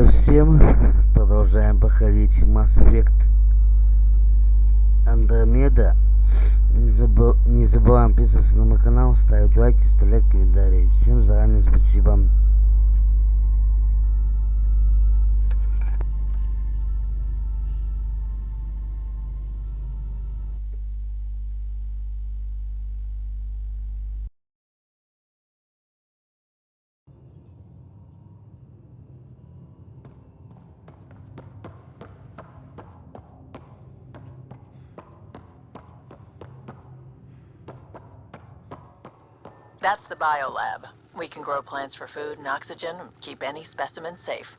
всем! Продолжаем проходить Mass Effect Andromeda. Не забываем подписываться на мой канал, ставить лайки, оставлять комментарии. Всем заранее спасибо. That's the biolab. We can grow plants for food and oxygen and keep any specimen safe.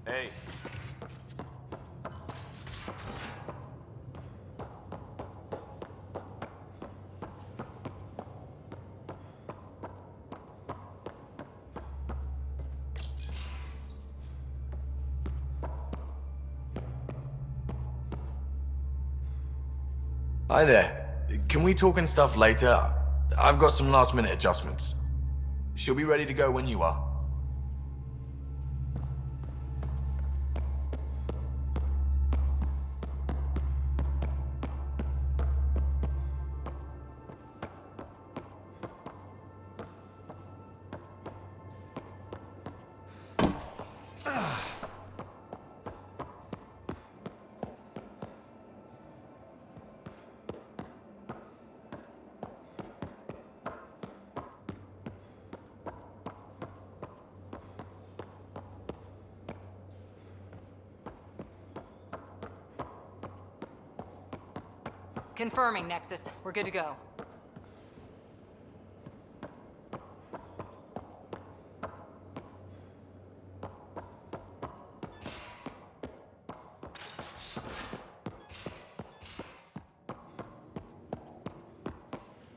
Hey. Hi there. Can we talk and stuff later? I've got some last minute adjustments. She'll be ready to go when you are. Confirming, Nexus. We're good to go.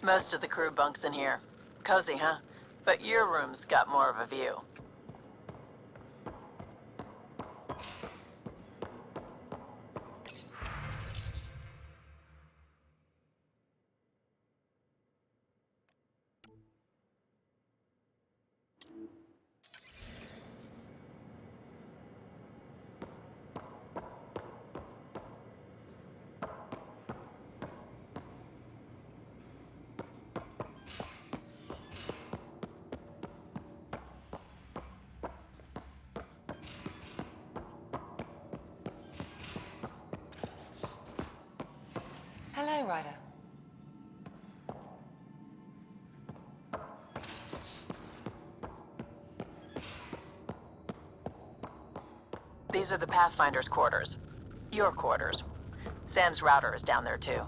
Most of the crew bunks in here. Cozy, huh? But your room's got more of a view. Hello, Ryder. These are the Pathfinder's quarters. Your quarters. Sam's router is down there too.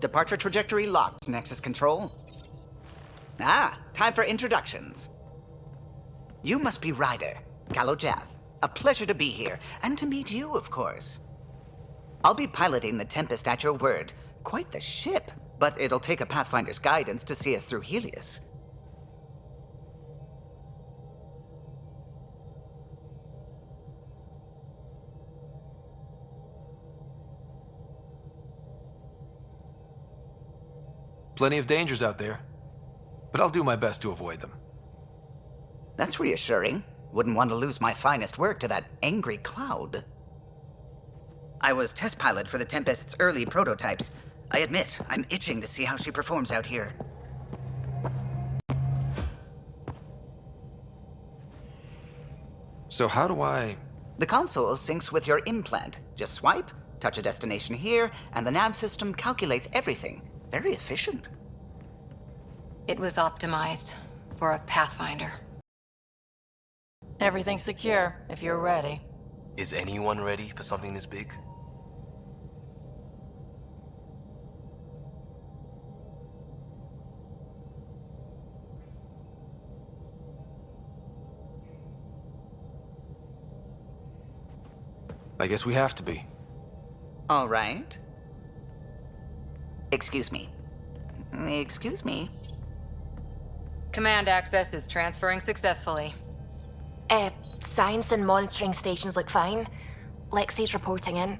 Departure trajectory locked, Nexus Control. Ah, time for introductions. You must be Ryder, Kalojath. A pleasure to be here, and to meet you, of course. I'll be piloting the Tempest at your word. Quite the ship, but it'll take a Pathfinder's guidance to see us through Helios. Plenty of dangers out there, but I'll do my best to avoid them. That's reassuring. Wouldn't want to lose my finest work to that angry cloud. I was test pilot for the Tempest's early prototypes. I admit, I'm itching to see how she performs out here. So how do I... The console syncs with your implant. Just swipe, touch a destination here, and the nav system calculates everything. Very efficient. It was optimized for a Pathfinder. Everything's secure, if you're ready. Is anyone ready for something this big? I guess we have to be. All right. Excuse me. Excuse me. Command access is transferring successfully. Science and monitoring stations look fine. Lexi's reporting in.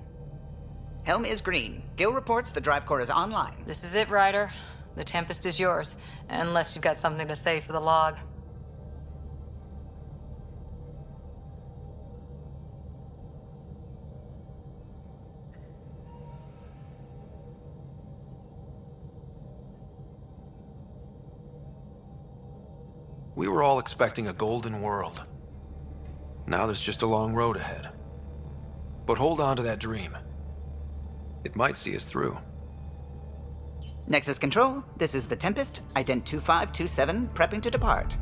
Helm is green. Gil reports the drive core is online. This is it, Ryder. The Tempest is yours, unless you've got something to say for the log. We were all expecting a golden world. Now there's just a long road ahead. But hold on to that dream. It might see us through. Nexus Control, this is the Tempest, ident 2527, prepping to depart.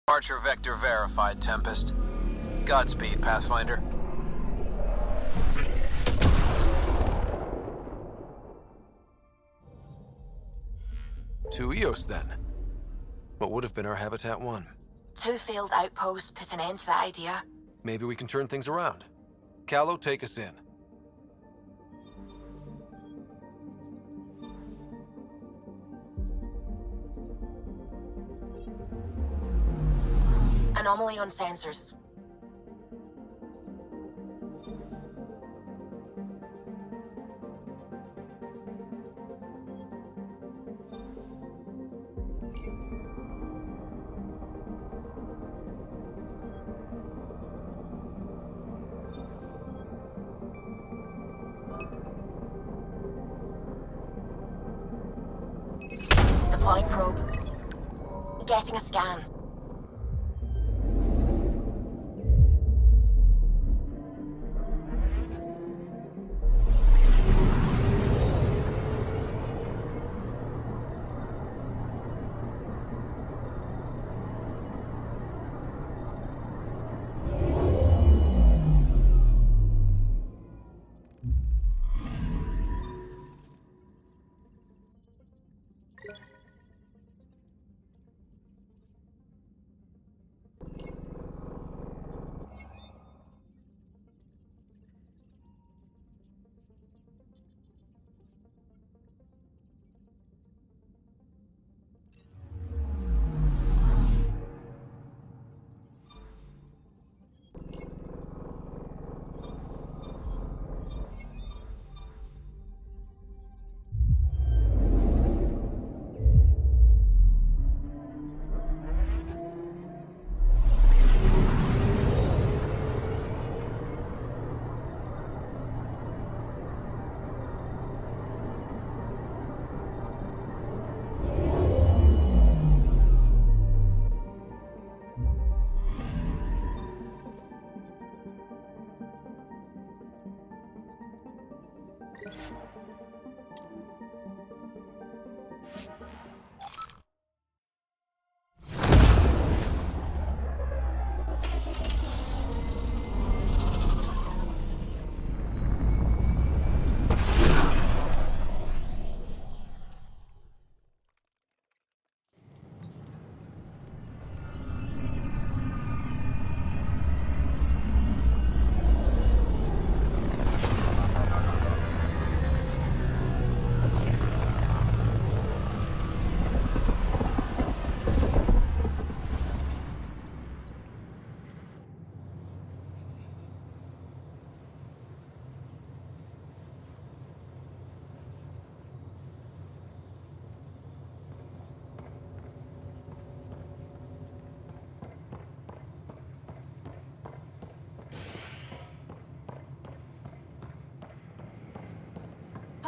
Departure vector verified, Tempest. Godspeed, Pathfinder. To Eos, then. What would have been our Habitat 1? 2 failed outposts put an end to that idea. Maybe we can turn things around. Callow, take us in. Anomaly on sensors. Deploying probe. Getting a scan.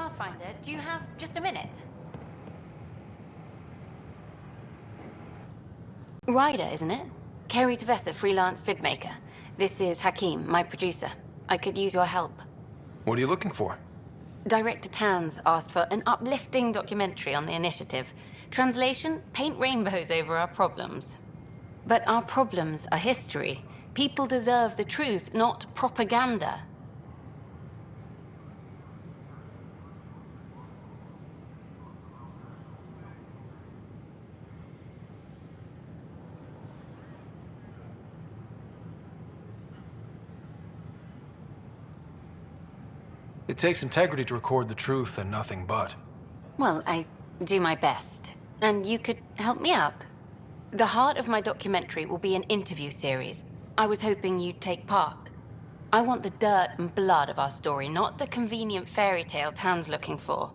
Pathfinder, do you have just a minute? Ryder, isn't it? Kerry Tavessa, freelance vidmaker. This is Hakeem, my producer. I could use your help. What are you looking for? Director Tans asked for an uplifting documentary on the initiative. Translation, paint rainbows over our problems. But our problems are history. People deserve the truth, not propaganda. It takes integrity to record the truth and nothing but. Well, I do my best. And you could help me out. The heart of my documentary will be an interview series. I was hoping you'd take part. I want the dirt and blood of our story, not the convenient fairy tale Tan's looking for.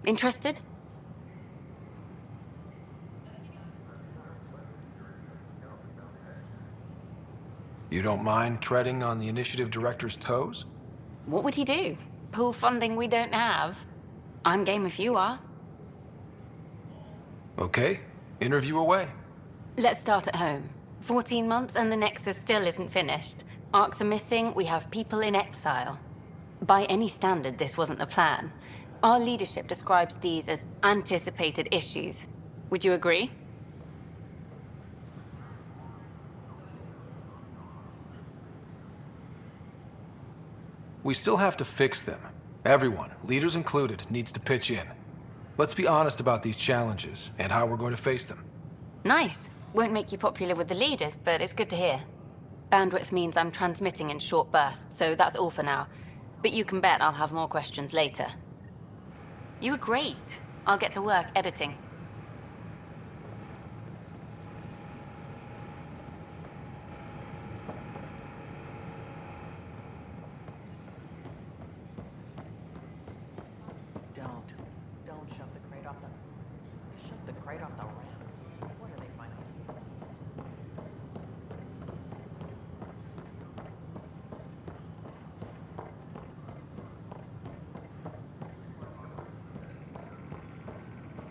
Interested? You don't mind treading on the initiative director's toes? What would he do? Pull funding we don't have? I'm game if you are. Okay, interview away. Let's start at home. 14 months and the Nexus still isn't finished. Arcs are missing, we have people in exile. By any standard, this wasn't the plan. Our leadership describes these as anticipated issues. Would you agree? We still have to fix them. Everyone, leaders included, needs to pitch in. Let's be honest about these challenges and how we're going to face them. Nice. Won't make you popular with the leaders, but it's good to hear. Bandwidth means I'm transmitting in short bursts, so that's all for now. But you can bet I'll have more questions later. You were great. I'll get to work editing. Don't shove the crate off the ramp. What are they finding?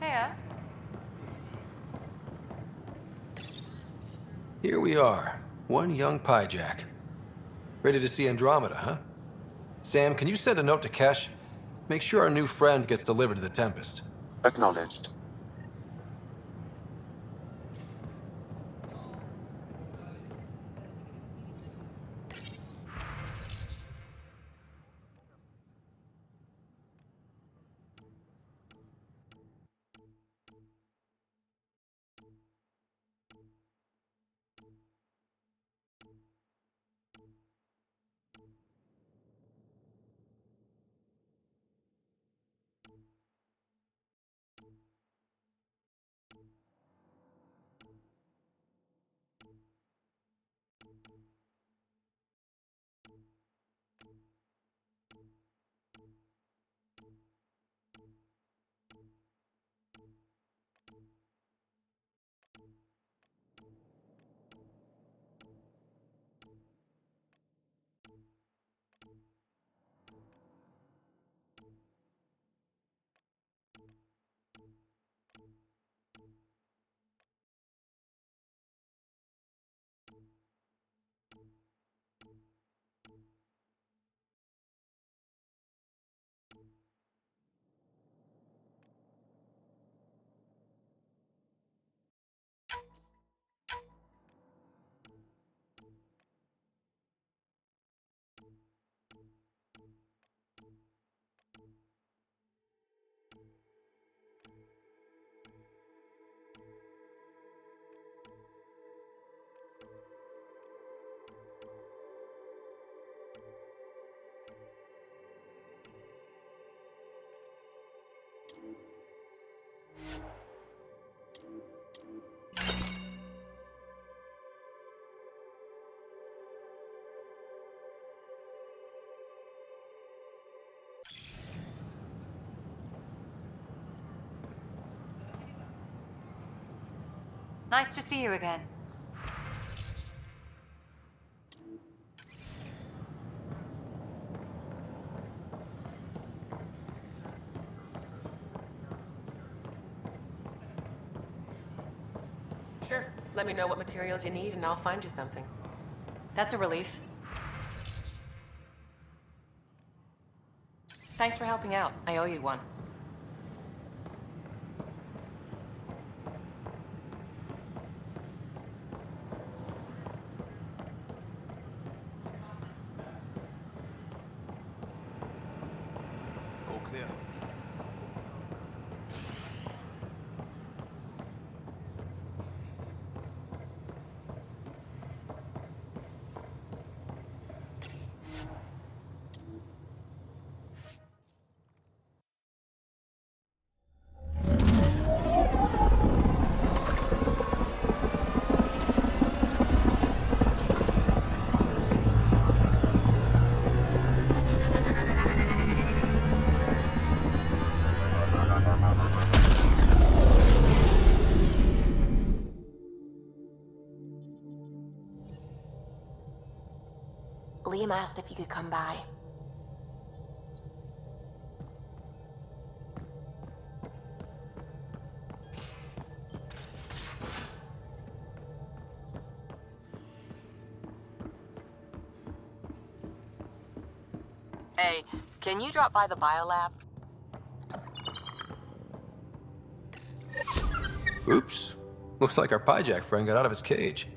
Hiya. Here we are, one young pyjack. Ready to see Andromeda, huh? Sam, can you send a note to Kesh? Make sure our new friend gets delivered to the Tempest. Acknowledged. Nice to see you again. Sure. Let me know what materials you need and I'll find you something. That's a relief. Thanks for helping out. I owe you one. All clear. Liam asked if you could come by. Hey, can you drop by the biolab? Oops. Looks like our Pyjack friend got out of his cage.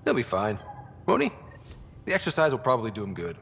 He'll be fine, won't he? The exercise will probably do him good.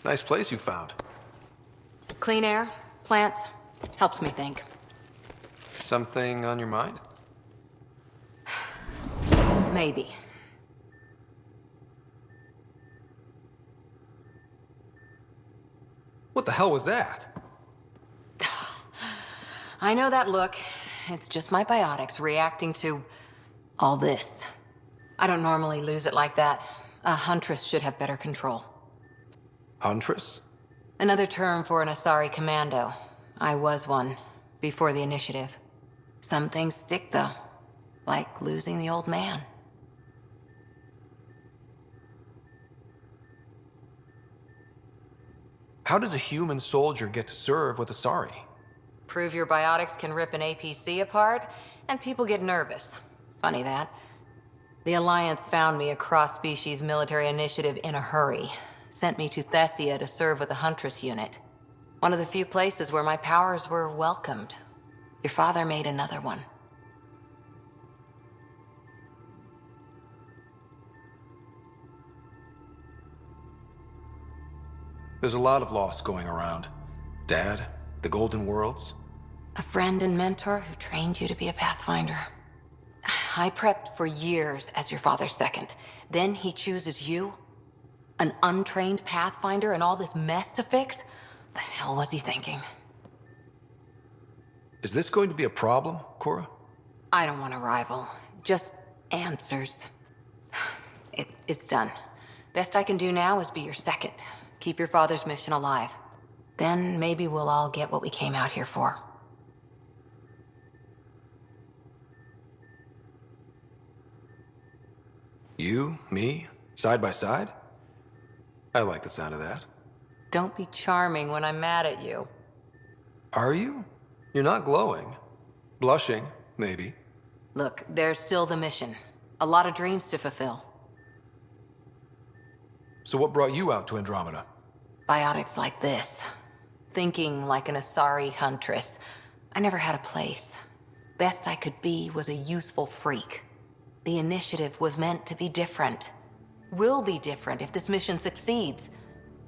Nice place you found. Clean air, plants, helps me think. Something on your mind? Maybe. What the hell was that? I know that look. It's just my biotics reacting to all this. I don't normally lose it like that. A huntress should have better control. Huntress? Another term for an Asari commando. I was one, before the initiative. Some things stick, though. Like losing the old man. How does a human soldier get to serve with Asari? Prove your biotics can rip an APC apart, and people get nervous. Funny that. The Alliance found me a cross-species military initiative in a hurry. Sent me to Thessia to serve with the Huntress unit. One of the few places where my powers were welcomed. Your father made another one. There's a lot of loss going around. Dad, the Golden Worlds. A friend and mentor who trained you to be a Pathfinder. I prepped for years as your father's second. Then he chooses you? An untrained Pathfinder and all this mess to fix? The hell was he thinking? Is this going to be a problem, Cora? I don't want a rival. Just answers. It's done. Best I can do now is be your second. Keep your father's mission alive. Then maybe we'll all get what we came out here for. You, me, side by side? I like the sound of that. Don't be charming when I'm mad at you. Are you? You're not glowing. Blushing, maybe. Look, there's still the mission. A lot of dreams to fulfill. So what brought you out to Andromeda? Biotics like this. Thinking like an Asari huntress. I never had a place. Best I could be was a useful freak. The initiative was meant to be different. Will be different if this mission succeeds.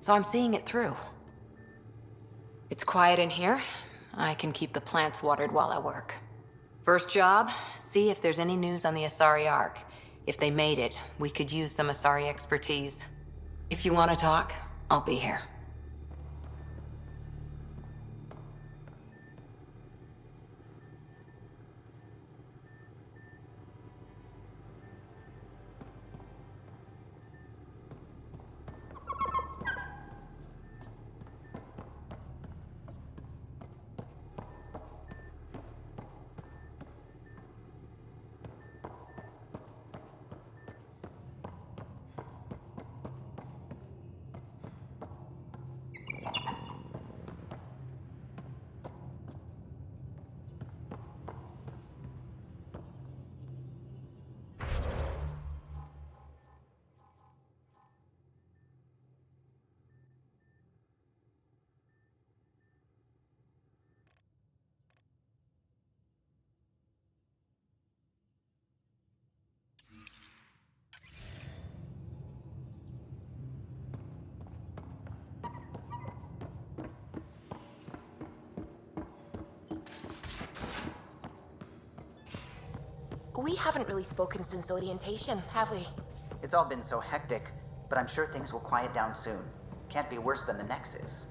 So I'm seeing it through. It's quiet in here. I can keep the plants watered while I work. First job, see if there's any news on the Asari Ark. If they made it, we could use some Asari expertise. If you want to talk, I'll be here. We haven't really spoken since orientation, have we? It's all been so hectic, but I'm sure things will quiet down soon. Can't be worse than the Nexus.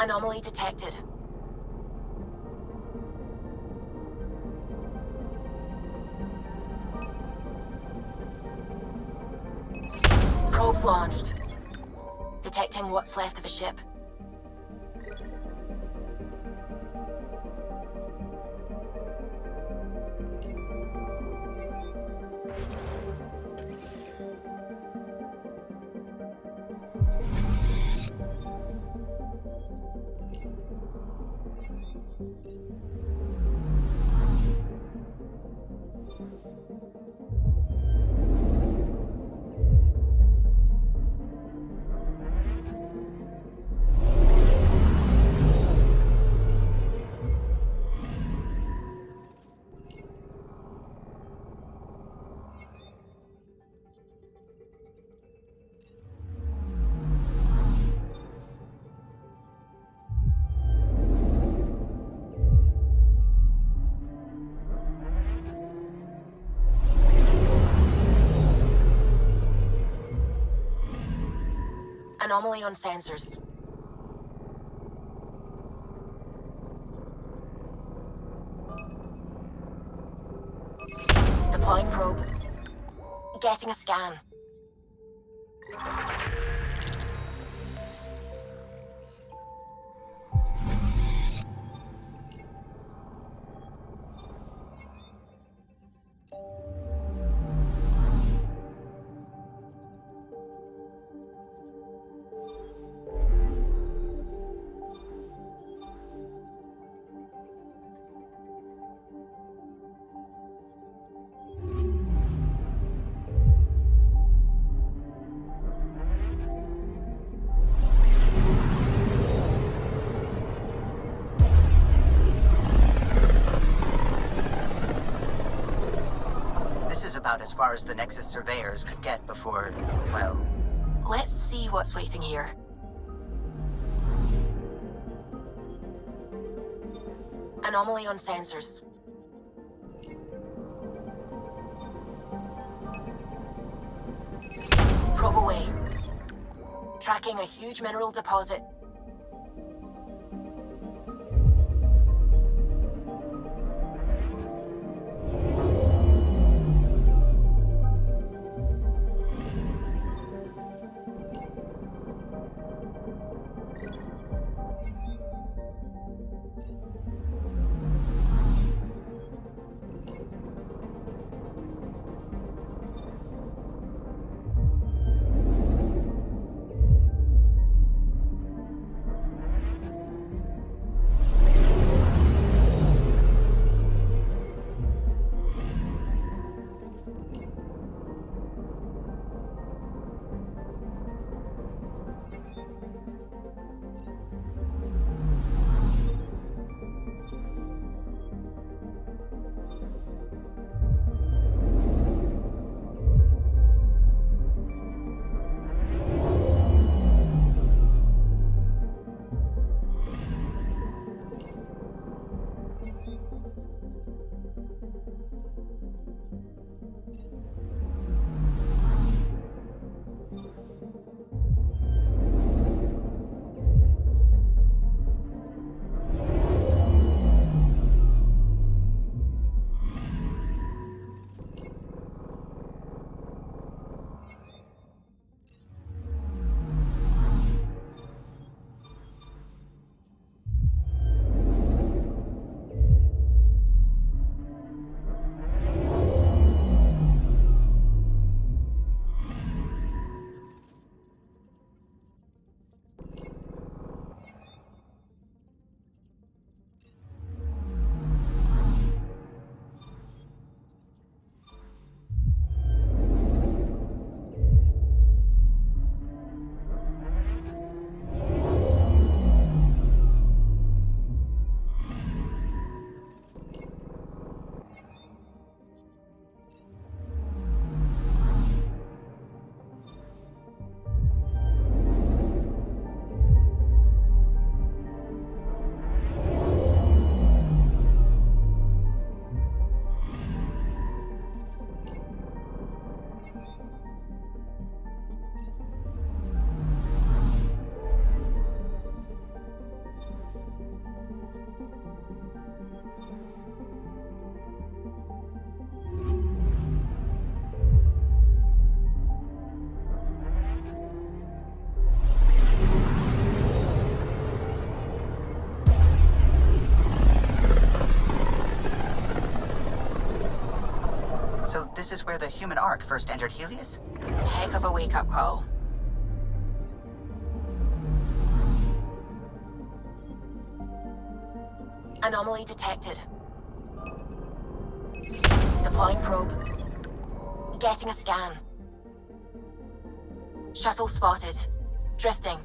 Anomaly detected. Probes launched. Detecting what's left of a ship. Anomaly on sensors. Deploying probe. Getting a scan. About as far as the Nexus surveyors could get before, well... Let's see what's waiting here. Anomaly on sensors. Probe away. Tracking a huge mineral deposit. So this is where the human ark first entered Helios? Heck of a wake-up call. Anomaly detected. Deploying probe. Getting a scan. Shuttle spotted. Drifting.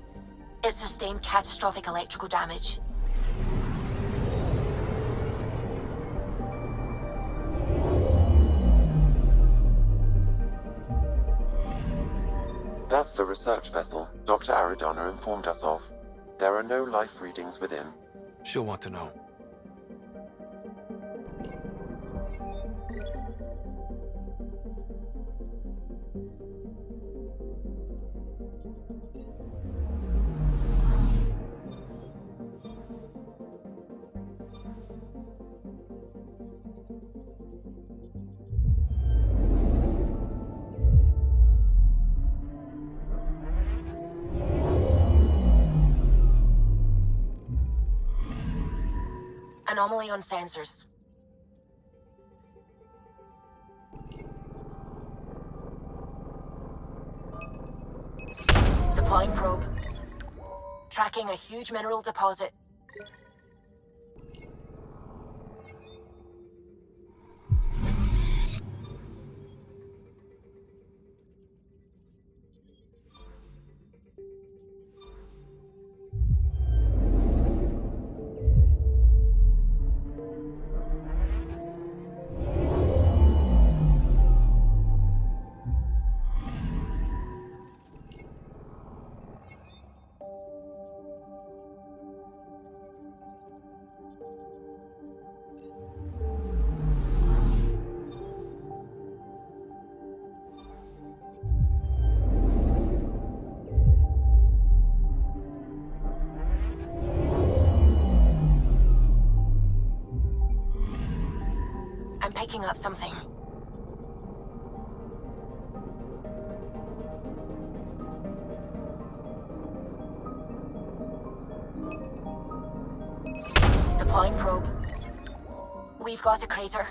It sustained catastrophic electrical damage. That's the research vessel Dr. Aridana informed us of. There are no life readings within. She'll want to know. Anomaly on sensors. Deploying probe. Tracking a huge mineral deposit. I'm picking up something. Deploying probe. We've got a crater.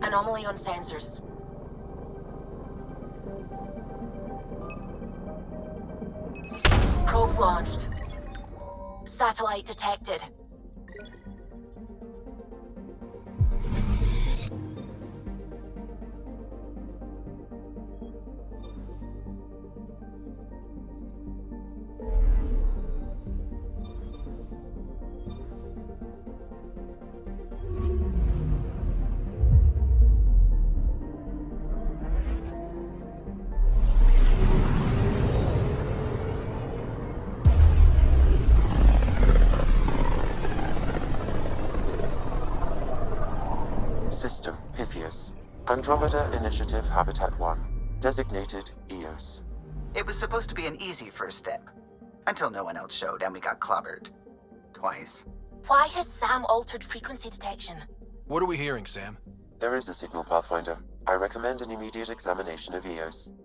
Anomaly on sensors. Probes launched. Satellite detected. System, Pythias. Andromeda Initiative Habitat 1. Designated EOS. It was supposed to be an easy first step. Until no one else showed and we got clobbered. Twice. Why has Sam altered frequency detection? What are we hearing, Sam? There is a signal, Pathfinder. I recommend an immediate examination of EOS.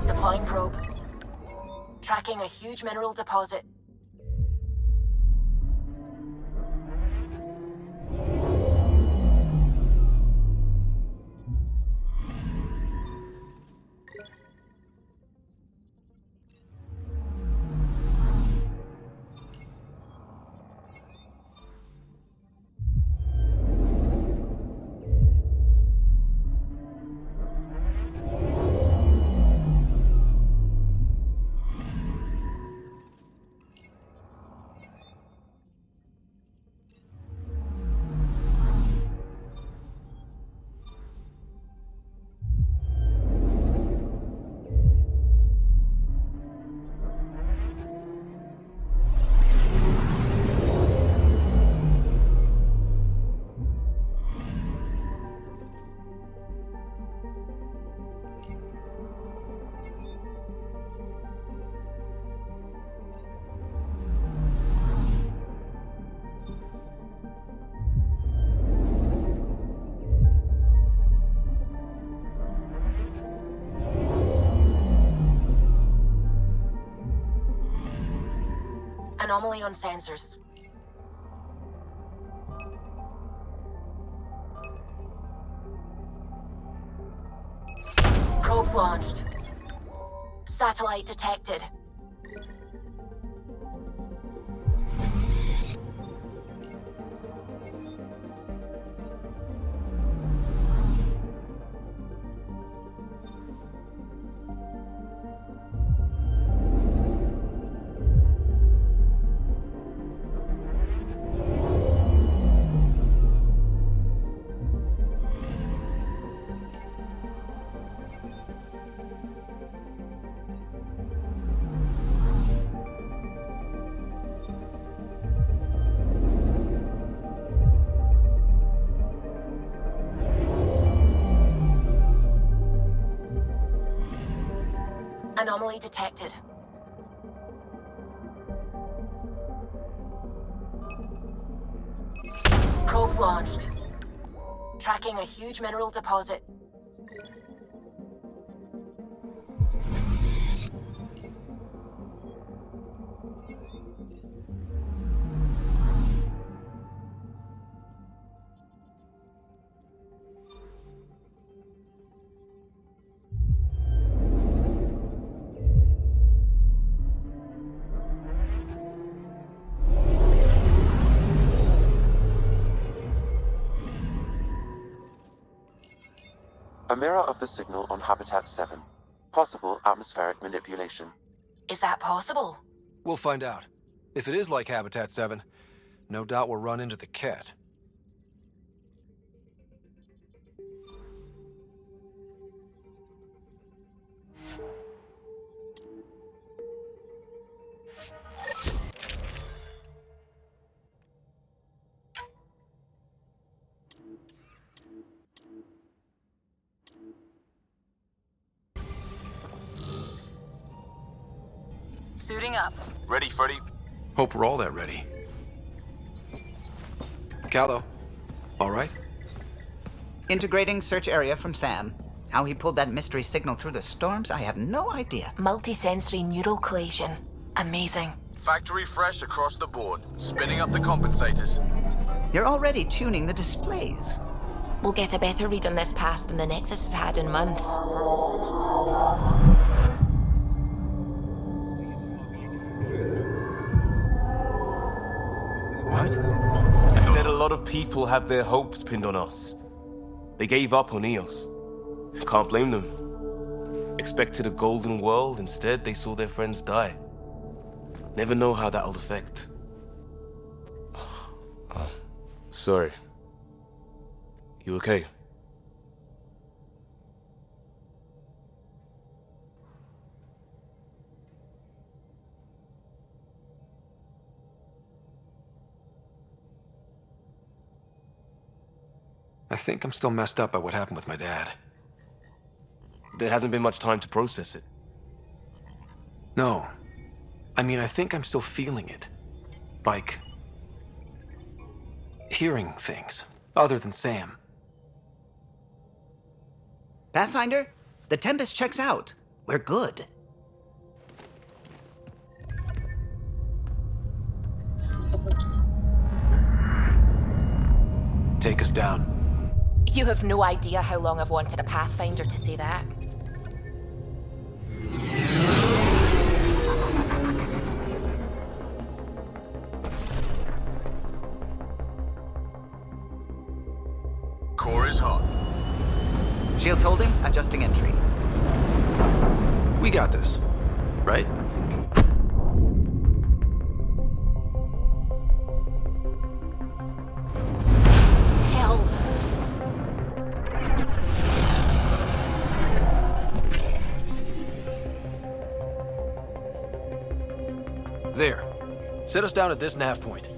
Deploying probe. Tracking a huge mineral deposit. Anomaly on sensors. Probes launched. Satellite detected. Anomaly detected. Probes launched. Tracking a huge mineral deposit. A mirror of the signal on Habitat 7. Possible atmospheric manipulation. Is that possible? We'll find out. If it is like Habitat 7, no doubt we'll run into the cat. Suiting up. Ready, Freddy? Hope we're all that ready. Callow, all right? Integrating search area from Sam. How he pulled that mystery signal through the storms, I have no idea. Multisensory neural collation. Amazing. Factory fresh across the board. Spinning up the compensators. You're already tuning the displays. We'll get a better read on this pass than the Nexus has had in months. What? You said a lot of people have their hopes pinned on us. They gave up on EOS. Can't blame them. Expected a golden world, instead they saw their friends die. Never know how that'll affect. Sorry. You okay? I think I'm still messed up by what happened with my dad. There hasn't been much time to process it. No. I mean, I think I'm still feeling it. Like, hearing things, other than Sam. Pathfinder, the Tempest checks out. We're good. Take us down. You have no idea how long I've wanted a Pathfinder to say that. Core is hot. Shields holding, adjusting entry. We got this, right? Hell. There. Set us down at this nav point.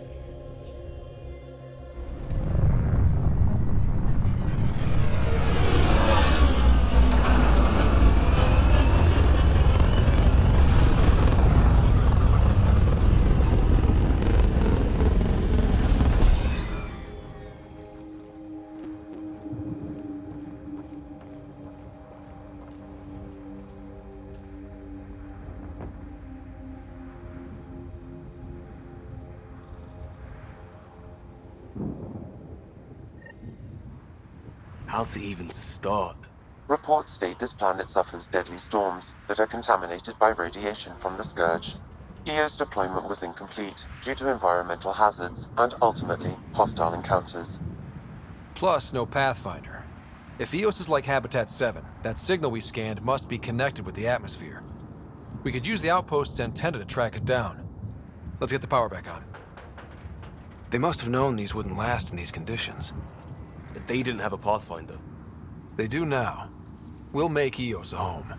How to even start? Reports state this planet suffers deadly storms that are contaminated by radiation from the Scourge. EO's deployment was incomplete due to environmental hazards and, ultimately, hostile encounters. Plus, no Pathfinder. If EOS is like Habitat 7, that signal we scanned must be connected with the atmosphere. We could use the outpost's antenna to track it down. Let's get the power back on. They must have known these wouldn't last in these conditions. But they didn't have a Pathfinder. They do now. We'll make EOS a home.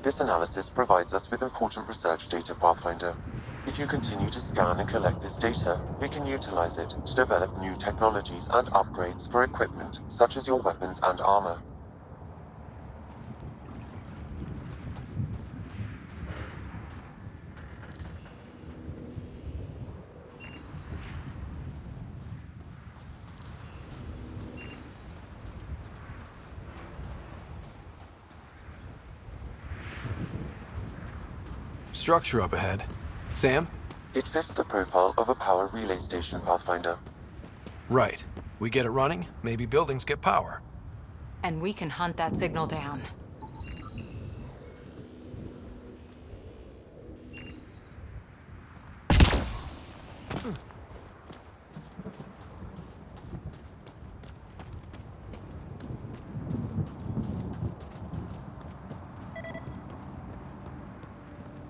This analysis provides us with important research data, Pathfinder. If you continue to scan and collect this data, we can utilize it to develop new technologies and upgrades for equipment, such as your weapons and armor. structure up ahead. Sam? It fits the profile of a power relay station, Pathfinder. Right. We get it running, maybe buildings get power. And we can hunt that signal down.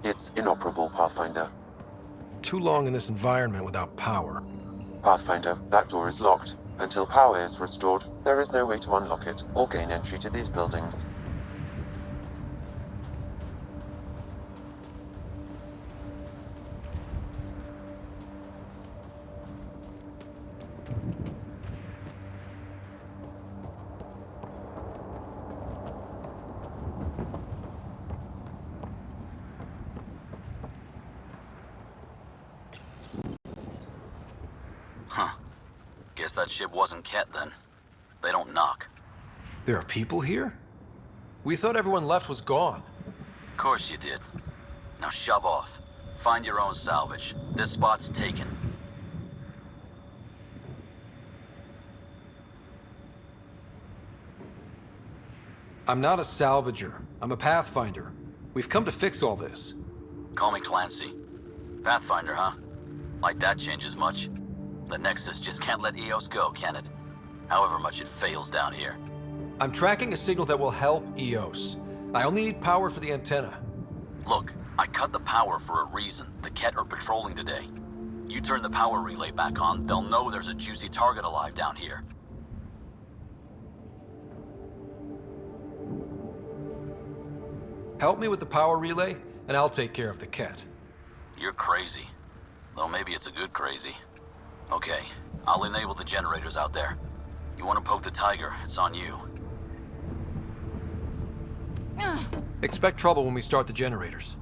It's inoperable, Pathfinder. Too long in this environment without power. Pathfinder, that door is locked. Until power is restored, there is no way to unlock it or gain entry to these buildings. Guess that ship wasn't Ket then. They don't knock. There are people here? We thought everyone left was gone. Of course you did. Now shove off. Find your own salvage. This spot's taken. I'm not a salvager. I'm a pathfinder. We've come to fix all this. Call me Clancy. Pathfinder, huh? Like that changes much? The Nexus just can't let EOS go, can it? However much it fails down here. I'm tracking a signal that will help EOS. I only need power for the antenna. Look, I cut the power for a reason. The Ket are patrolling today. You turn the power relay back on, they'll know there's a juicy target alive down here. Help me with the power relay, and I'll take care of the Ket. You're crazy. Though maybe it's a good crazy. Okay, I'll enable the generators out there. You want to poke the tiger, it's on you. Expect trouble when we start the generators.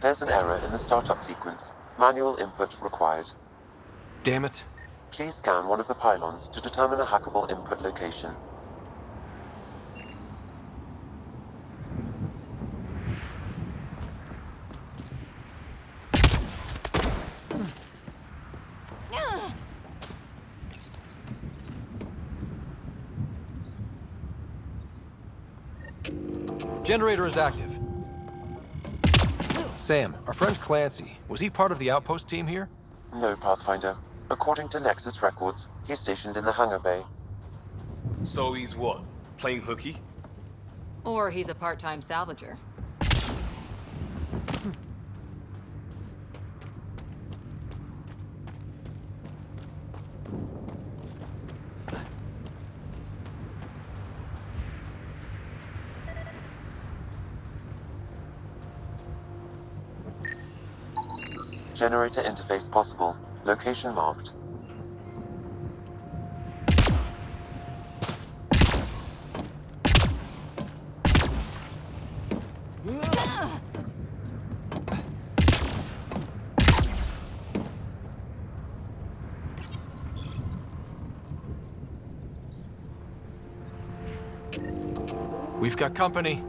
There's an error in the startup sequence. Manual input required. Damn it. Please scan one of the pylons to determine a hackable input location. Generator is active. Sam, our friend Clancy, was he part of the outpost team here? No, Pathfinder. According to Nexus records, he's stationed in the hangar bay. So he's what? Playing hooky? Or he's a part-time salvager. Generator interface possible. Location marked. We've got company.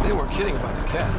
They weren't kidding about the cat.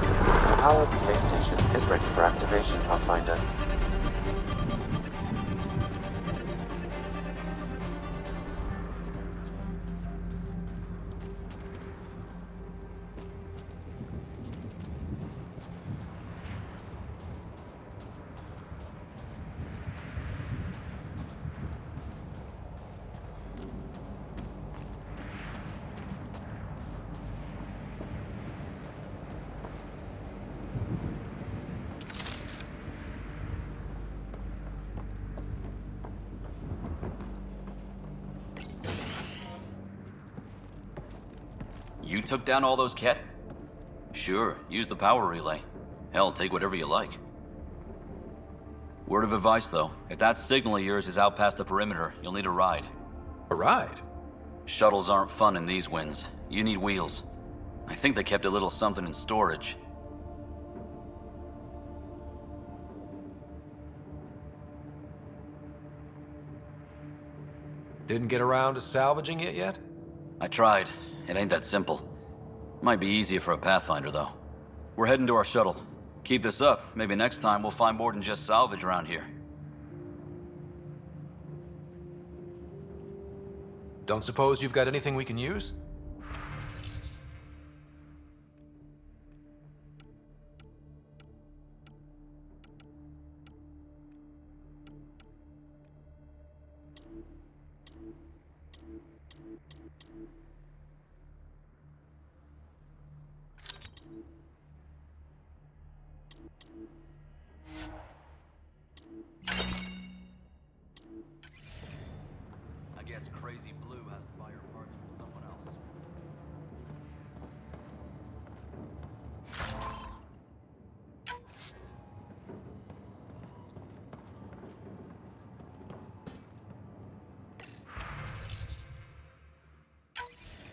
You took down all those Ket? Sure, use the power relay. Hell, take whatever you like. Word of advice, though. If that signal of yours is out past the perimeter, you'll need a ride. A ride? Shuttles aren't fun in these winds. You need wheels. I think they kept a little something in storage. Didn't get around to salvaging it yet? I tried. It ain't that simple. Might be easier for a Pathfinder, though. We're heading to our shuttle. Keep this up. Maybe next time we'll find more than just salvage around here. Don't suppose you've got anything we can use? I guess Crazy Blue has to buy her parts from someone else.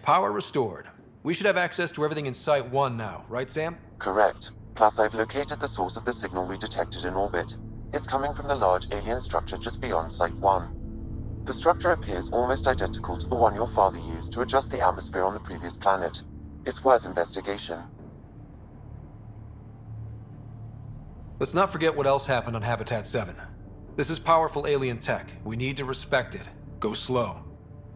Power restored. We should have access to everything in Site 1 now, right, Sam? Correct. Plus, I've located the source of the signal we detected in orbit. It's coming from the large alien structure just beyond Site 1. The structure appears almost identical to the one your father used to adjust the atmosphere on the previous planet. It's worth investigation. Let's not forget what else happened on Habitat 7. This is powerful alien tech. We need to respect it. Go slow.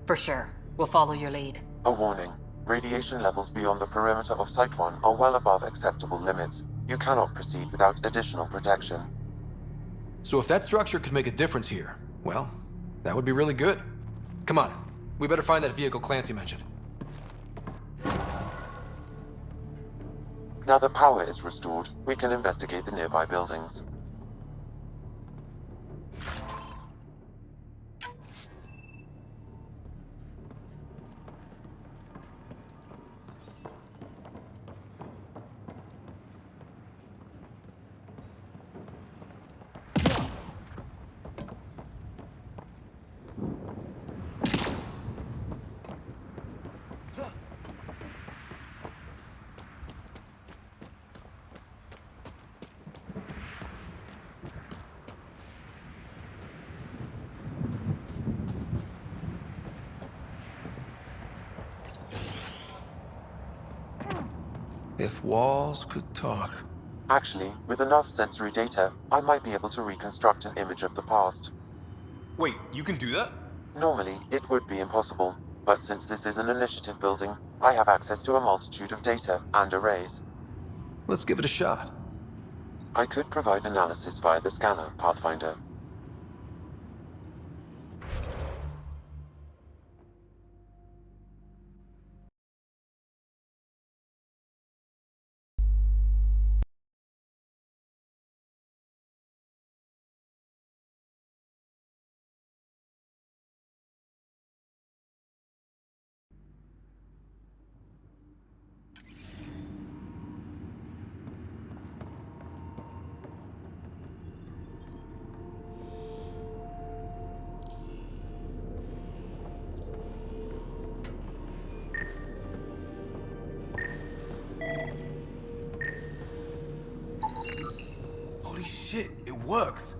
For sure. We'll follow your lead. A warning. Radiation levels beyond the perimeter of Site 1 are well above acceptable limits. You cannot proceed without additional protection. So if that structure could make a difference here, well, that would be really good. Come on. We better find that vehicle Clancy mentioned. Now that power is restored, we can investigate the nearby buildings. If walls could talk. Actually, with enough sensory data, I might be able to reconstruct an image of the past. Wait, you can do that? Normally, it would be impossible, but since this is an initiative building, I have access to a multitude of data and arrays. Let's give it a shot. I could provide analysis via the scanner, Pathfinder. Holy shit, it works.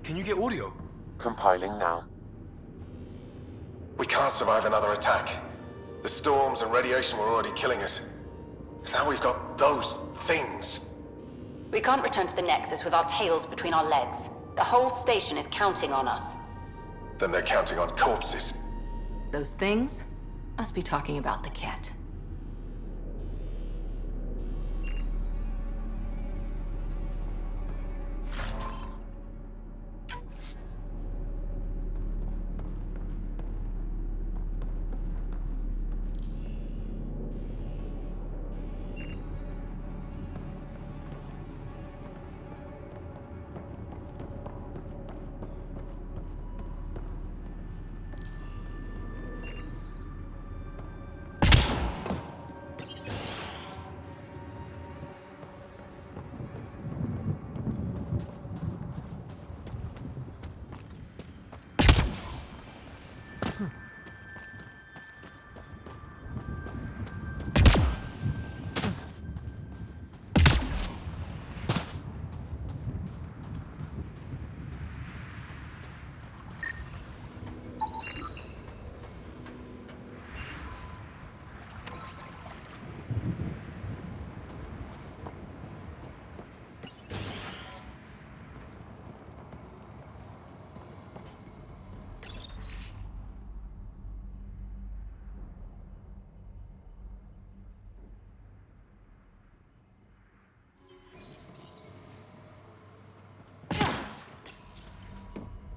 Can you get audio? Compiling now. We can't survive another attack. The storms and radiation were already killing us. Now we've got those things. We can't return to the Nexus with our tails between our legs. The whole station is counting on us. Then they're counting on corpses. Those things must be talking about the cat.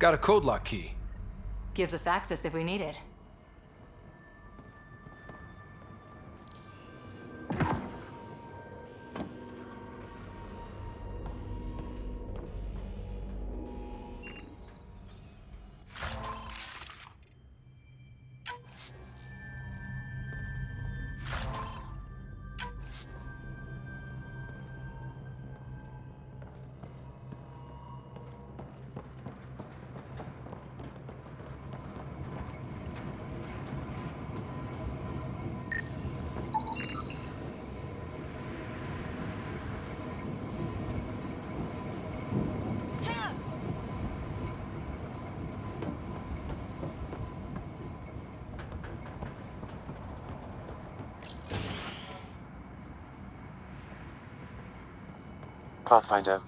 Got a code lock key. Gives us access if we need it. Pathfinder.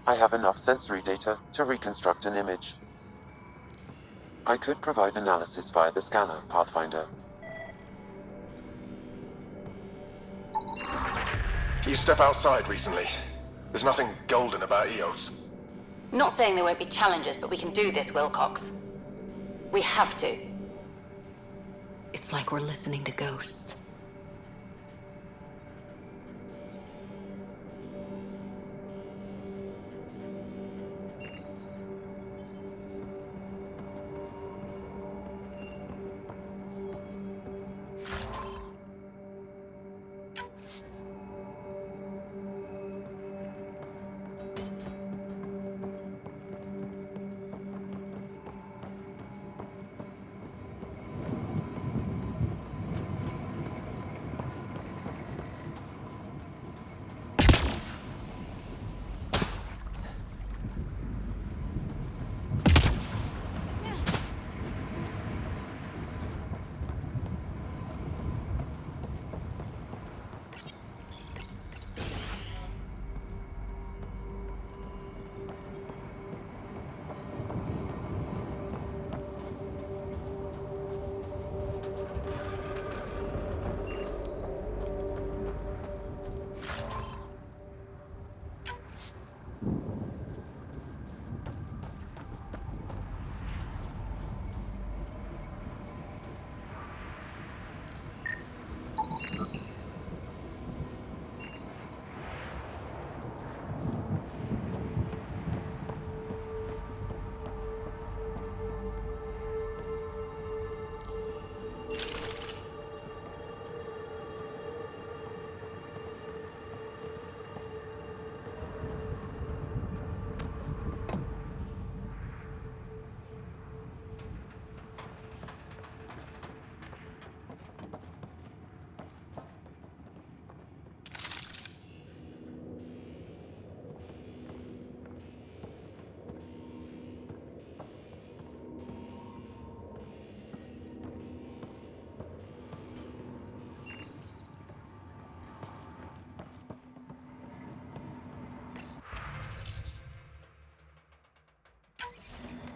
I have enough sensory data to reconstruct an image. I could provide analysis via the scanner, Pathfinder. You step outside recently. There's nothing golden about EOS. Not saying there won't be challenges, but we can do this, Wilcox. We have to. It's like we're listening to ghosts.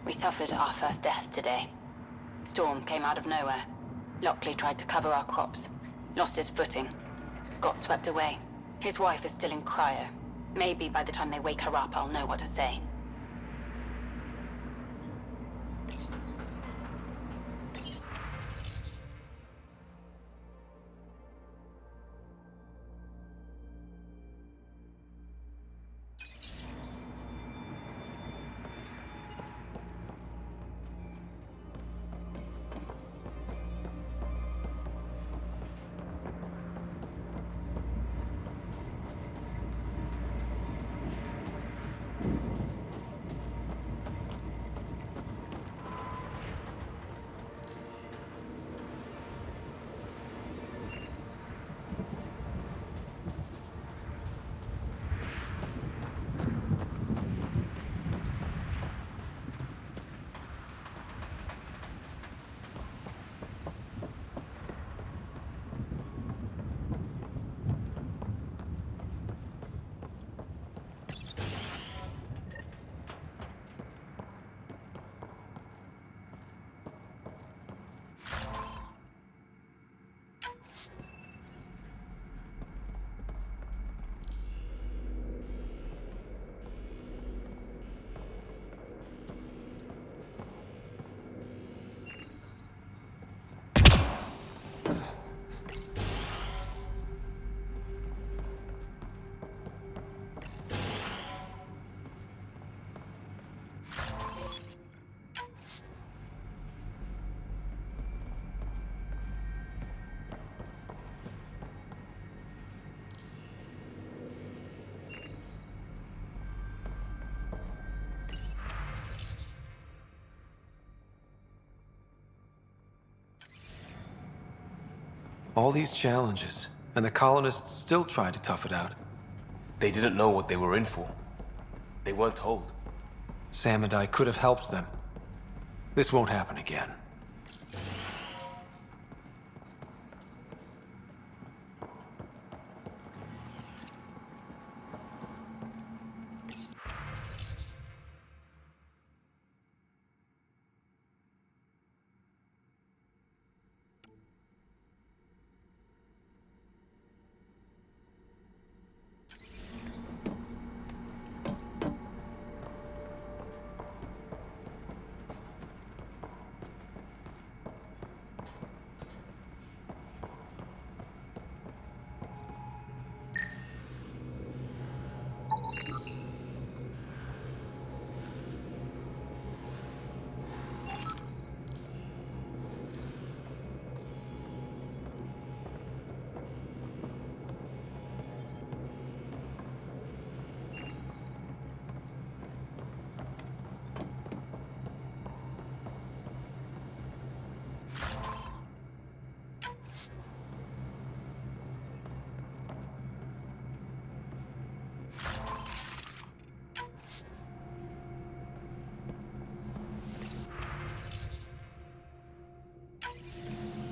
We suffered our first death today. Storm came out of nowhere. Lockley tried to cover our crops. Lost his footing. Got swept away. His wife is still in cryo. Maybe by the time they wake her up, I'll know what to say. All these challenges, and the colonists still tried to tough it out. They didn't know what they were in for. They weren't told. Sam and I could have helped them. This won't happen again.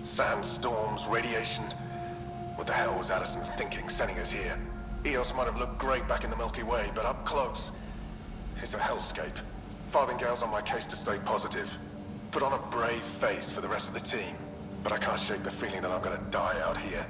Sandstorms, radiation. What the hell was Addison thinking, sending us here? Eos might have looked great back in the Milky Way, but up close, it's a hellscape. Farthingale's on my case to stay positive. Put on a brave face for the rest of the team, but I can't shake the feeling that I'm gonna die out here.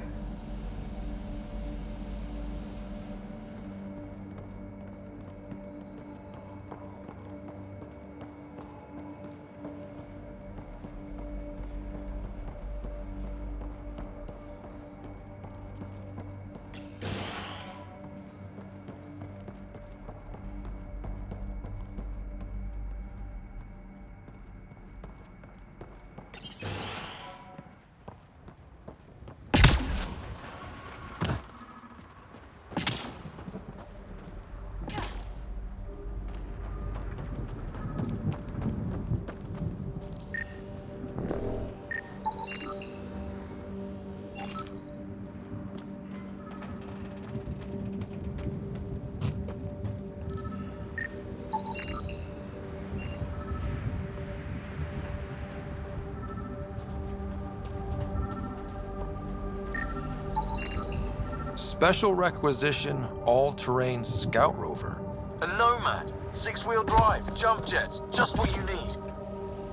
Special requisition, all-terrain scout rover. A Nomad, 6-wheel drive, jump jets, just what you need.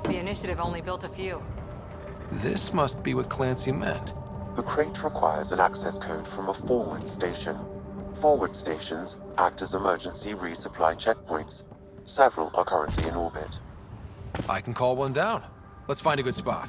The initiative only built a few. This must be what Clancy meant. The crate requires an access code from a forward station. Forward stations act as emergency resupply checkpoints. Several are currently in orbit. I can call one down. Let's find a good spot.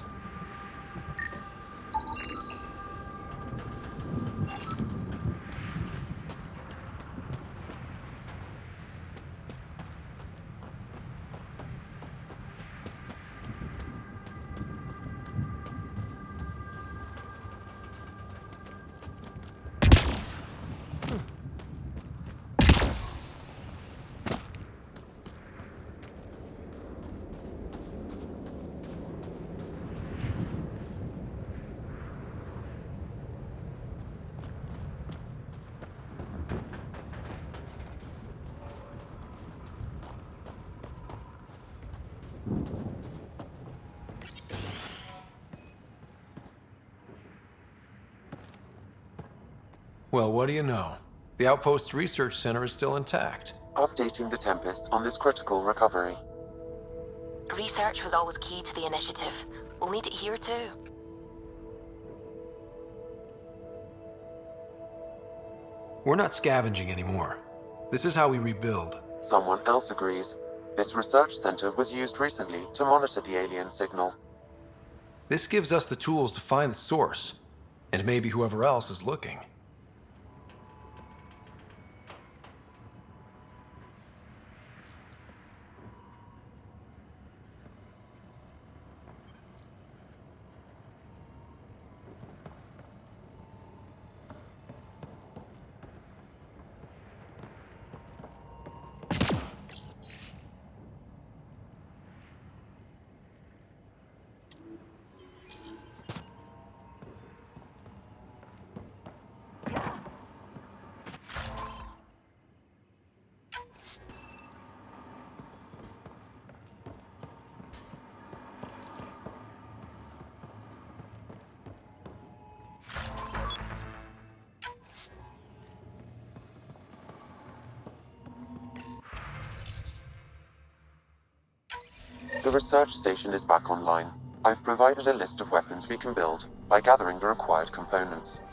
Well, what do you know? The Outpost Research Center is still intact. Updating the Tempest on this critical recovery. Research was always key to the initiative. We'll need it here too. We're not scavenging anymore. This is how we rebuild. Someone else agrees. This research center was used recently to monitor the alien signal. This gives us the tools to find the source, and maybe whoever else is looking. The research station is back online. I've provided a list of weapons we can build by gathering the required components.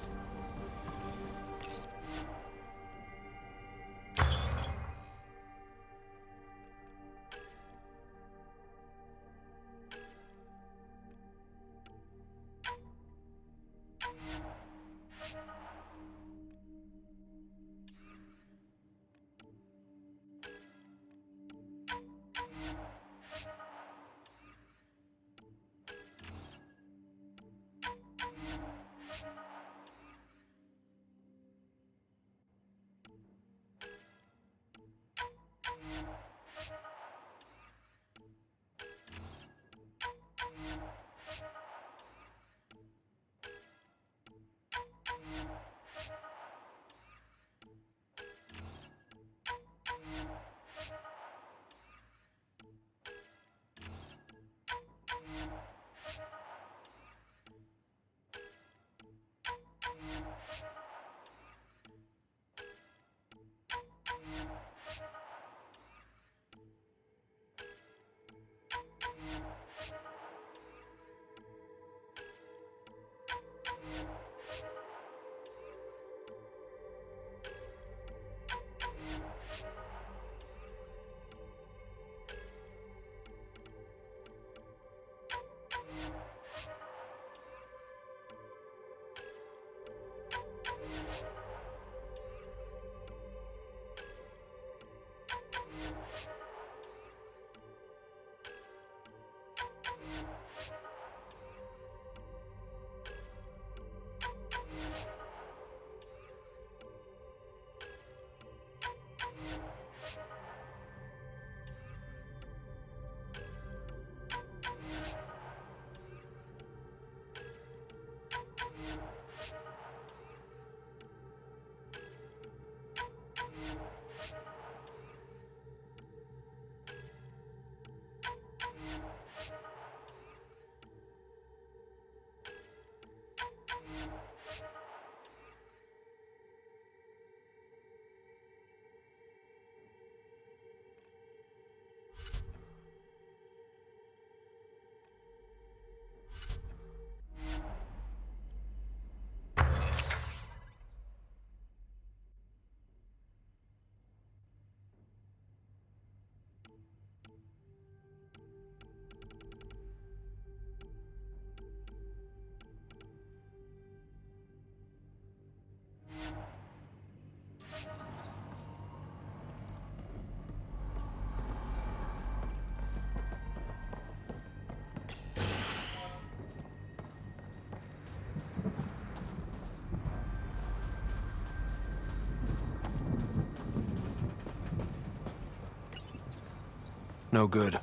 No good.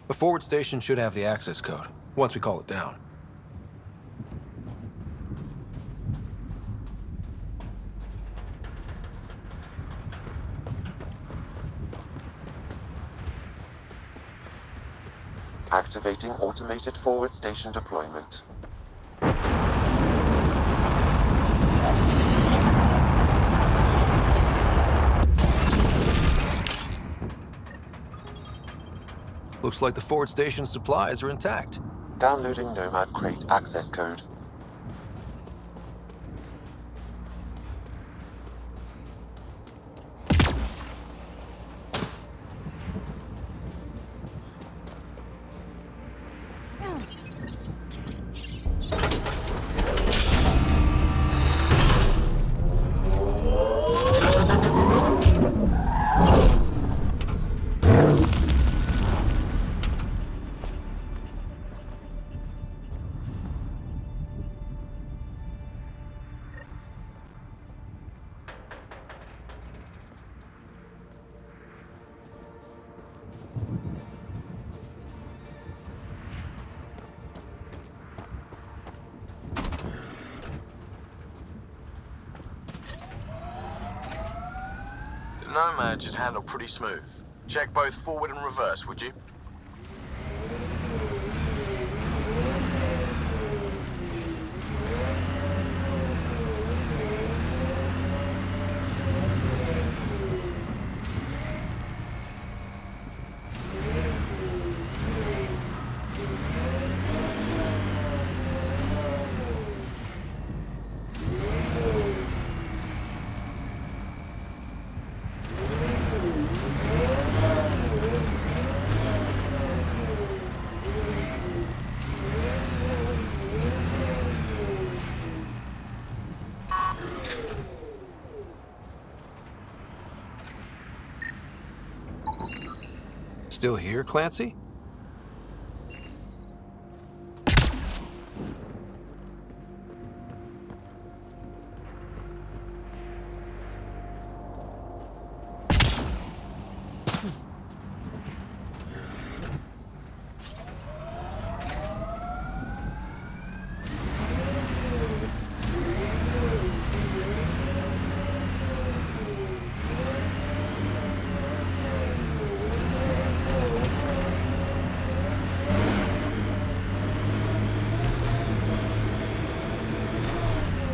The forward station should have the access code, once we call it down. Activating automated forward station deployment. Looks like the forward station supplies are intact. Downloading Nomad Crate access code. Nomad should handle pretty smooth. Check both forward and reverse, would you? Still here, Clancy?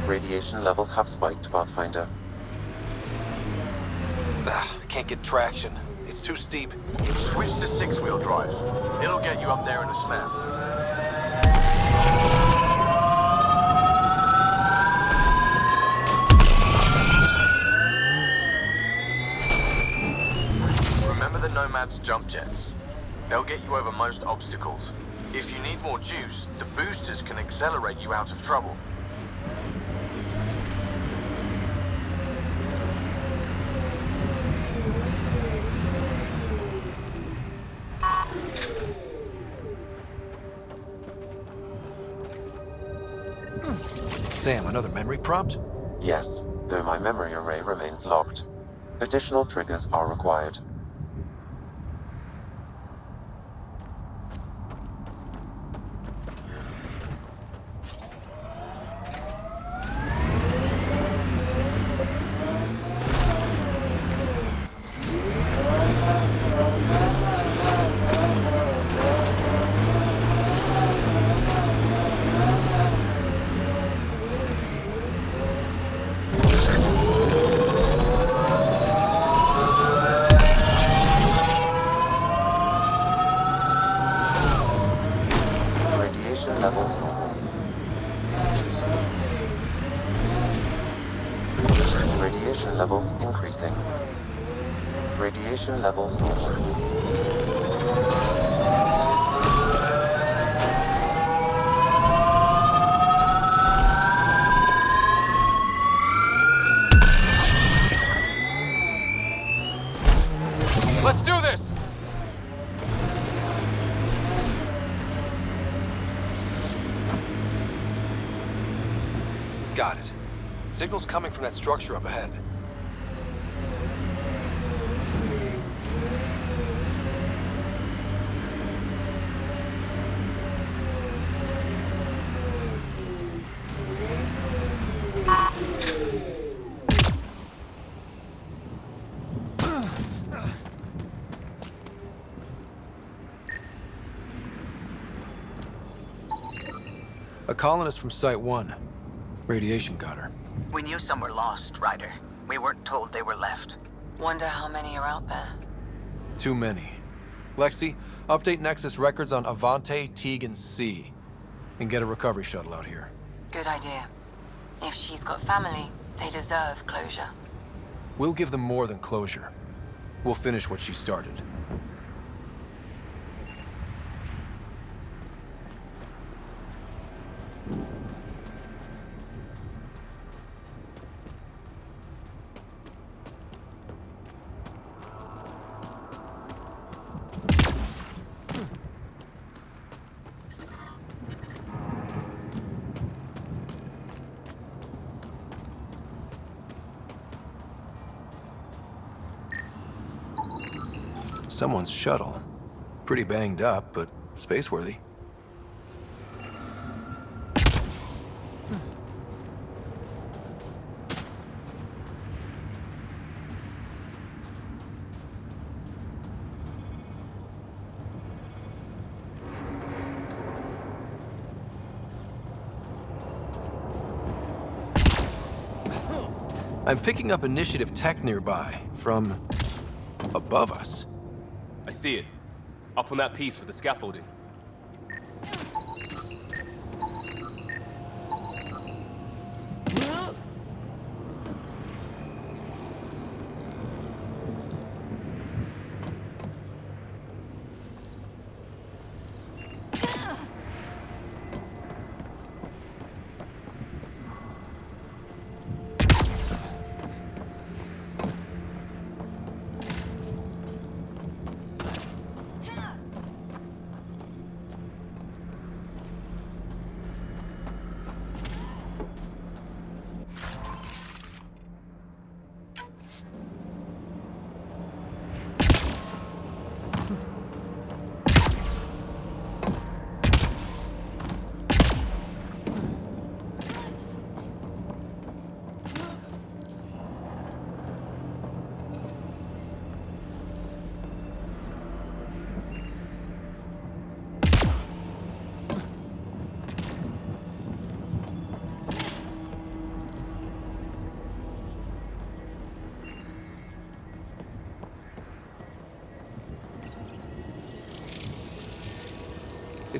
Radiation levels have spiked, Pathfinder. Can't get traction. It's too steep. Switch to six-wheel drive. It'll get you up there in a snap. Remember the Nomad's jump jets? They'll get you over most obstacles. If you need more juice, the boosters can accelerate you out of trouble. Sam, another memory prompt? Yes, though my memory array remains locked. Additional triggers are required. Radiation levels increasing. Radiation levels normal. Let's do this! Got it. Signal's coming from that structure up ahead. A colonist from Site 1. Radiation got her. We knew some were lost, Ryder. We weren't told they were left. Wonder how many are out there. Too many. Lexi, update Nexus records on Avante, Teague, and C. And get a recovery shuttle out here. Good idea. If she's got family, they deserve closure. We'll give them more than closure. We'll finish what she started. Someone's shuttle. Pretty banged up, but spaceworthy. I'm picking up initiative tech nearby, from above us. I see it. Up on that piece with the scaffolding.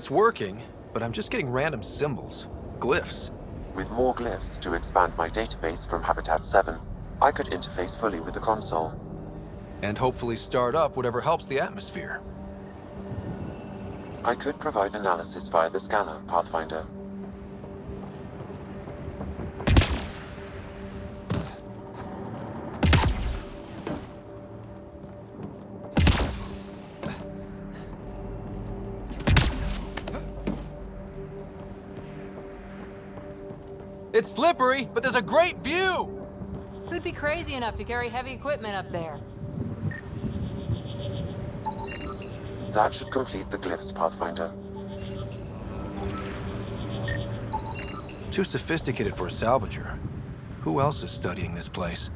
It's working, but I'm just getting random symbols. Glyphs. With more glyphs to expand my database from Habitat 7, I could interface fully with the console. And hopefully start up whatever helps the atmosphere. I could provide analysis via the scanner, Pathfinder. It's slippery, but there's a great view! Who'd be crazy enough to carry heavy equipment up there? That should complete the glyphs, Pathfinder. Too sophisticated for a salvager. Who else is studying this place?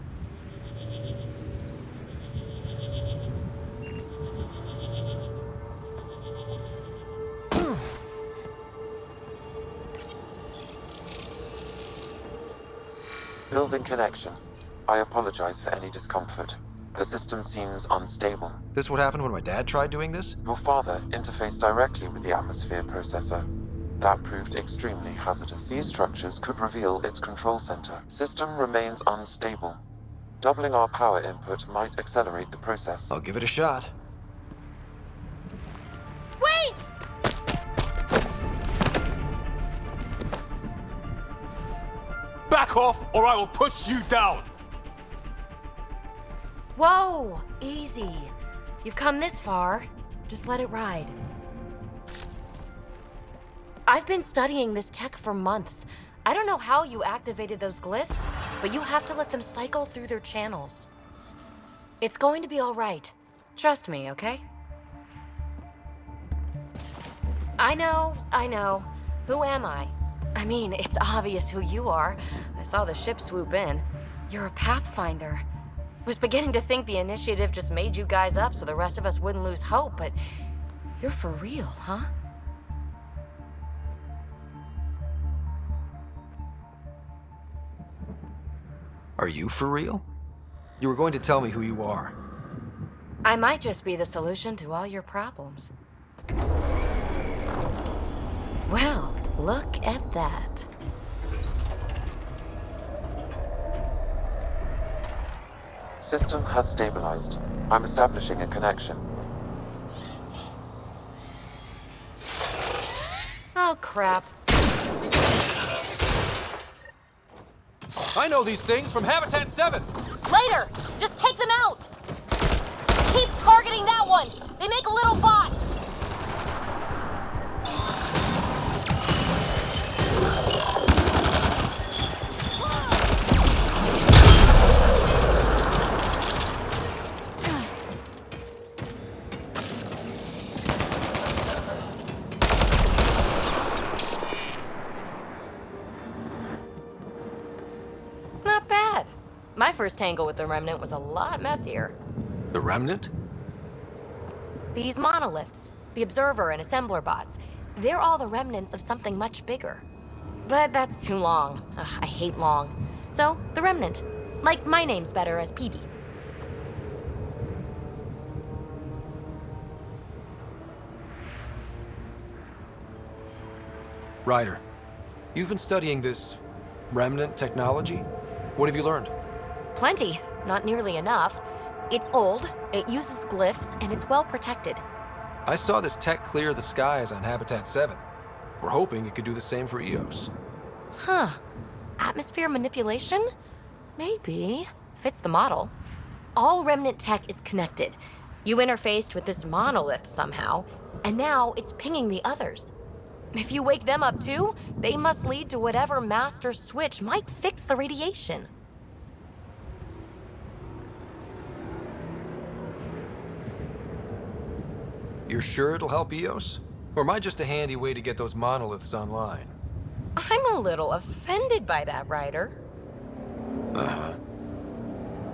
Building connection. I apologize for any discomfort. The system seems unstable. This what happened when my dad tried doing this? Your father interfaced directly with the atmosphere processor. That proved extremely hazardous. These structures could reveal its control center. System remains unstable. Doubling our power input might accelerate the process. I'll give it a shot. Wait! Back off, or I will put you down! Whoa! Easy. You've come this far. Just let it ride. I've been studying this tech for months. I don't know how you activated those glyphs, but you have to let them cycle through their channels. It's going to be all right. Trust me, okay? I know. Who am I? I mean, it's obvious who you are. I saw the ship swoop in. You're a Pathfinder. Was beginning to think the initiative just made you guys up so the rest of us wouldn't lose hope, but you're for real, huh? Are you for real? You were going to tell me who you are. I might just be the solution to all your problems. Well, look at that. System has stabilized. I'm establishing a connection. Oh, crap. I know these things from Habitat 7! Later! Just take them out! Keep targeting that one! They make little bots! Not bad. My first tangle with the Remnant was a lot messier. The Remnant? These monoliths, the Observer and Assembler bots, they're all the remnants of something much bigger. But that's too long. Ugh, I hate long. So, the Remnant. Like my name's better as PB. Ryder, you've been studying this Remnant technology? What have you learned? Plenty. Not nearly enough. It's old, it uses glyphs, and it's well protected. I saw this tech clear the skies on Habitat 7. We're hoping it could do the same for EOS. Huh. Atmosphere manipulation? Maybe. Fits the model. All Remnant tech is connected. You interfaced with this monolith somehow, and now it's pinging the others. If you wake them up too, they must lead to whatever master switch might fix the radiation. You're sure it'll help EOS? Or am I just a handy way to get those monoliths online? I'm a little offended by that, Ryder. Uh-huh.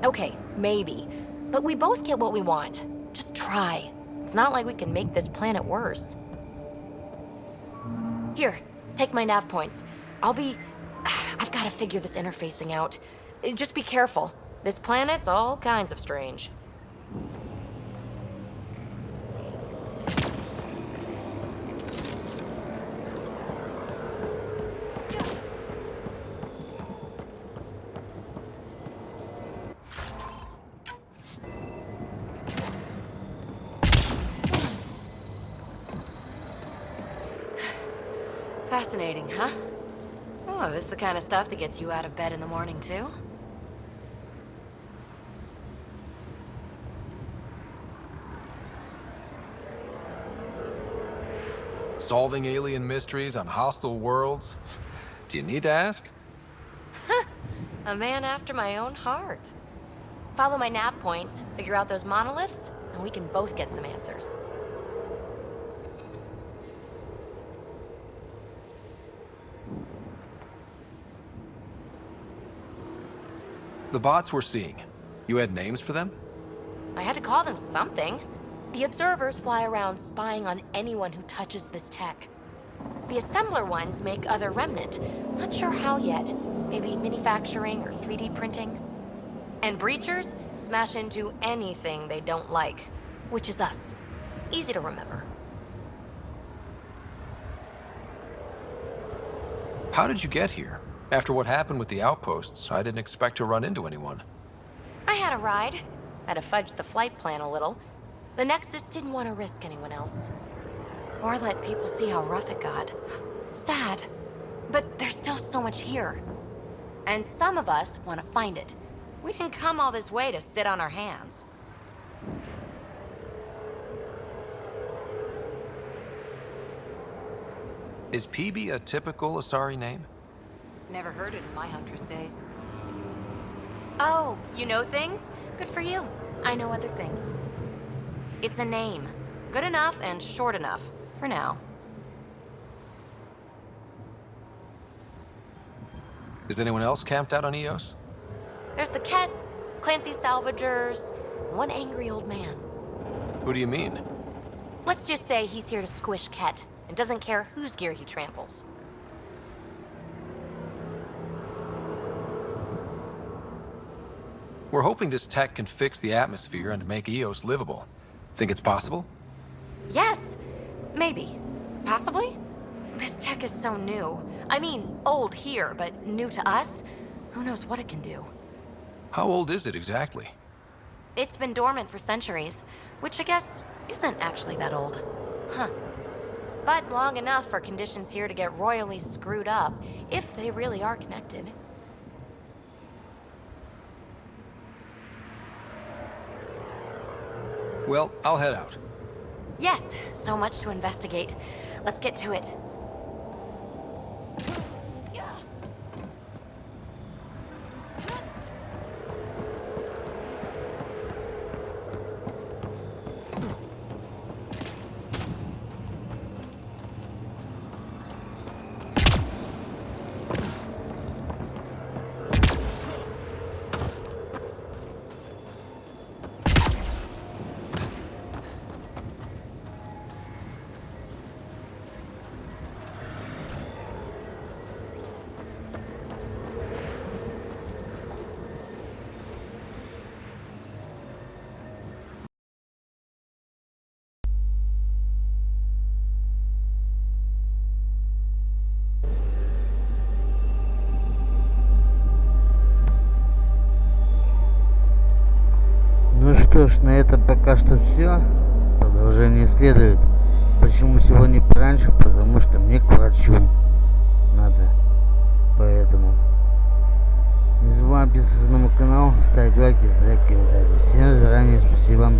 Okay, maybe. But we both get what we want. Just try. It's not like we can make this planet worse. Here, take my nav points. I've got to figure this interfacing out. Just be careful. This planet's all kinds of strange. Fascinating, huh? Oh, this is the kind of stuff that gets you out of bed in the morning, too? Solving alien mysteries on hostile worlds? Do you need to ask? A man after my own heart. Follow my nav points, figure out those monoliths, and we can both get some answers. The bots we're seeing, you had names for them? I had to call them something. The observers fly around spying on anyone who touches this tech. The assembler ones make other remnant. Not sure how yet. Maybe manufacturing or 3D printing. And breachers smash into anything they don't like, which is us. Easy to remember. How did you get here? After what happened with the outposts, I didn't expect to run into anyone. I had a ride. Had to fudge the flight plan a little. The Nexus didn't want to risk anyone else. Or let people see how rough it got. Sad. But there's still so much here. And some of us want to find it. We didn't come all this way to sit on our hands. Is PB a typical Asari name? Never heard it in my Huntress days. Oh, you know things? Good for you. I know other things. It's a name. Good enough and short enough. For now. Is anyone else camped out on Eos? There's the Ket, Clancy Salvagers, and one angry old man. Who do you mean? Let's just say he's here to squish Ket, and doesn't care whose gear he tramples. We're hoping this tech can fix the atmosphere and make Eos livable. Think it's possible? Yes! Maybe. Possibly? This tech is so new. I mean, old here, but new to us? Who knows what it can do? How old is it exactly? It's been dormant for centuries, which I guess isn't actually that old. Huh. But long enough for conditions here to get royally screwed up, if they really are connected. Well, I'll head out. Yes, so much to investigate. Let's get to it. Ну что ж, на этом пока что все. Продолжение следует. Почему сегодня пораньше? Потому что мне к врачу надо. Поэтому не забываем подписываться на мой канал, ставить лайки, оставлять комментарии. Всем заранее спасибо.